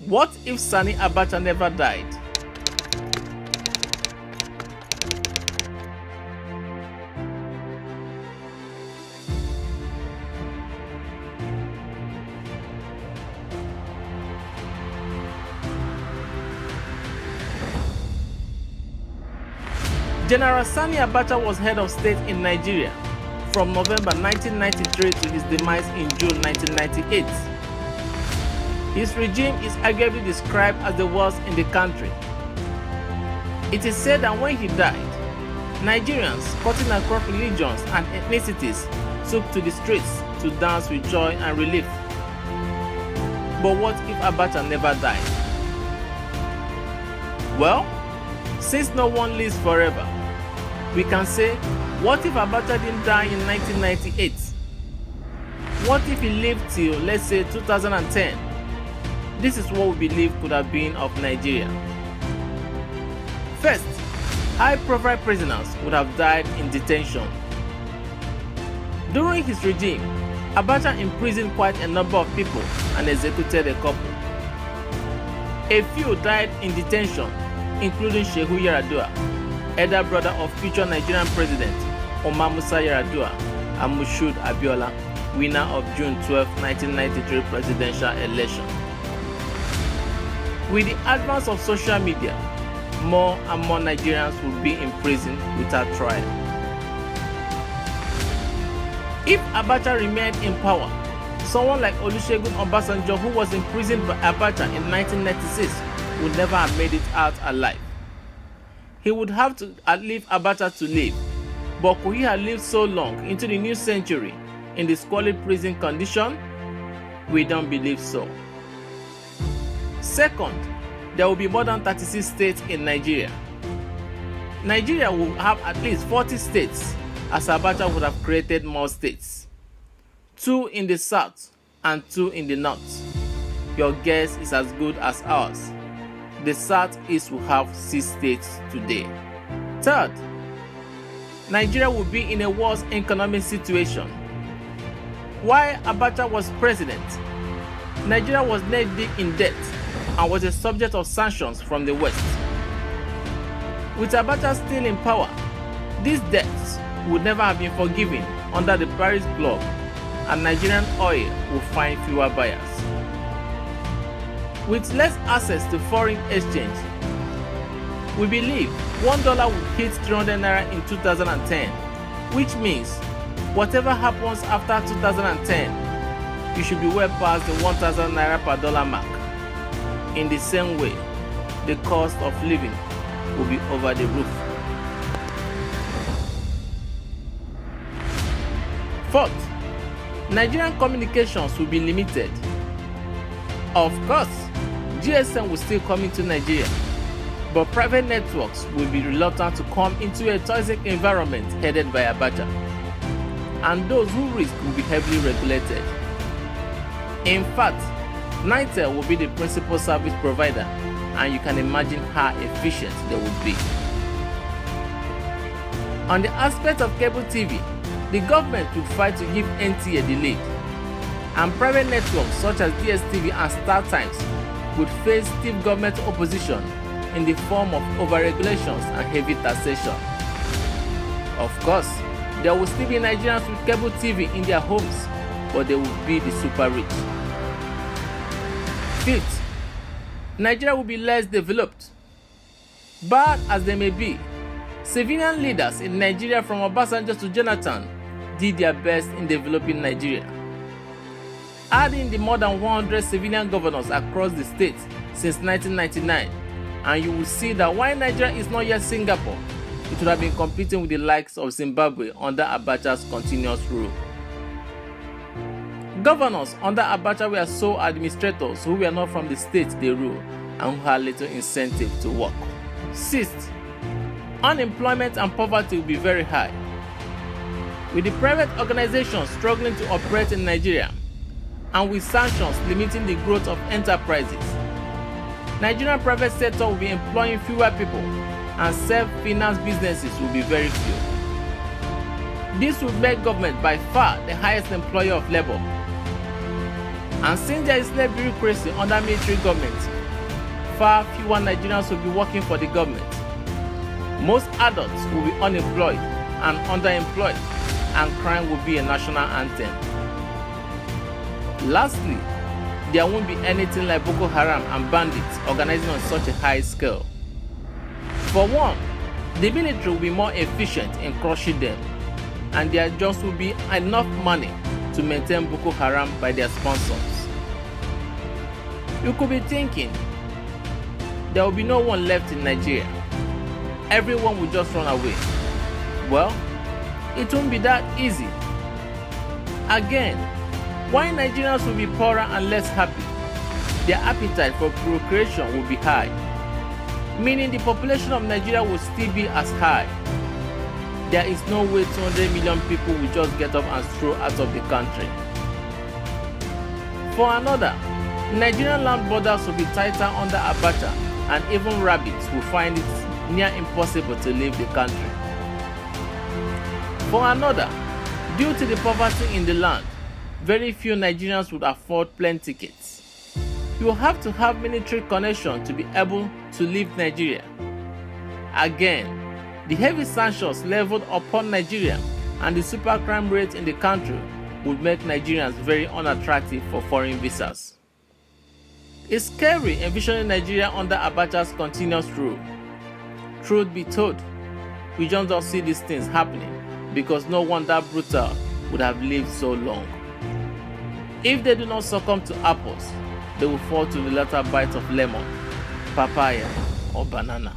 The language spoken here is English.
What if Sani Abacha never died? General Sani Abacha was head of state in Nigeria from November 1993 to his demise in June 1998. His regime is arguably described as the worst in the country. It is said that when he died, Nigerians cutting across religions and ethnicities took to the streets to dance with joy and relief. But what if Abacha never died? Well, since no one lives forever, we can say, what if Abacha didn't die in 1998? What if he lived till, let's say, 2010? This is what we believe could have been of Nigeria. First, high-profile prisoners would have died in detention. During his regime, Abacha imprisoned quite a number of people and executed a couple. A few died in detention, including Shehu Yaradua, elder brother of future Nigerian President Omar Musa Yaradua, and Moshood Abiola, winner of June 12, 1993 presidential election. With the advance of social media, more and more Nigerians will be in prison without trial. If Abacha remained in power, someone like Olusegun Obasanjo, who was imprisoned by Abacha in 1996, would never have made it out alive. He would have to leave Abacha to live, but could he have lived so long into the new century in the squalid prison condition? We don't believe so. Second, there will be more than 36 states in Nigeria. Nigeria will have at least 40 states, as Abacha would have created more states. 2 in the south and 2 in the north. Your guess is as good as ours. The southeast will have 6 states today. Third, Nigeria will be in a worse economic situation. While Abacha was president, Nigeria was neck deep in debt and was a subject of sanctions from the West. With Abacha still in power, these debts would never have been forgiven under the Paris Club, and Nigerian oil will find fewer buyers. With less access to foreign exchange, we believe $1 will hit 300 naira in 2010, which means whatever happens after 2010, you should be well past the 1,000 naira per dollar mark. In the same way, the cost of living will be over the roof. Fourth, Nigerian communications will be limited. Of course, GSM will still come into Nigeria, but private networks will be reluctant to come into a toxic environment headed by Abacha, and those who risk will be heavily regulated. In fact, Nitel will be the principal service provider, and you can imagine how efficient they would be. On the aspect of cable TV, the government will fight to give NTA the lead, and private networks such as DSTV and StarTimes would face stiff government opposition in the form of overregulations and heavy taxation. Of course, there will still be Nigerians with cable TV in their homes, but they will be the super rich. Fifth, Nigeria will be less developed. Bad as they may be, civilian leaders in Nigeria from Obasanjo to Jonathan did their best in developing Nigeria. Adding the more than 100 civilian governors across the states since 1999, and you will see that while Nigeria is not yet Singapore, it would have been competing with the likes of Zimbabwe under Abacha's continuous rule. Governors under Abacha were sole administrators who were not from the state they rule and who had little incentive to work. Sixth, unemployment and poverty will be very high. With the private organizations struggling to operate in Nigeria, and with sanctions limiting the growth of enterprises, Nigerian private sector will be employing fewer people and self-finance businesses will be very few. This will make government by far the highest employer of labor. And since there is less bureaucracy under military government, far fewer Nigerians will be working for the government. Most adults will be unemployed and underemployed, and crime will be a national anthem. Lastly, there won't be anything like Boko Haram and bandits organizing on such a high scale. For one, the military will be more efficient in crushing them, and there just will be enough money to maintain Boko Haram by their sponsors. You could be thinking, there will be no one left in Nigeria. Everyone will just run away. Well, it won't be that easy. Again, while Nigerians will be poorer and less happy, their appetite for procreation will be high, meaning the population of Nigeria will still be as high. There is no way 200 million people will just get up and stroll out of the country. For another, Nigerian land borders will be tighter under Abacha, and even rabbits will find it near impossible to leave the country. For another, due to the poverty in the land, very few Nigerians would afford plane tickets. You will have to have military connection to be able to leave Nigeria. Again, the heavy sanctions leveled upon Nigeria and the supercrime rate in the country would make Nigerians very unattractive for foreign visas. It's scary envisioning Nigeria under Abacha's continuous rule. Truth be told, we just don't see these things happening because no one that brutal would have lived so long. If they do not succumb to apples, they will fall to the latter bite of lemon, papaya, or banana.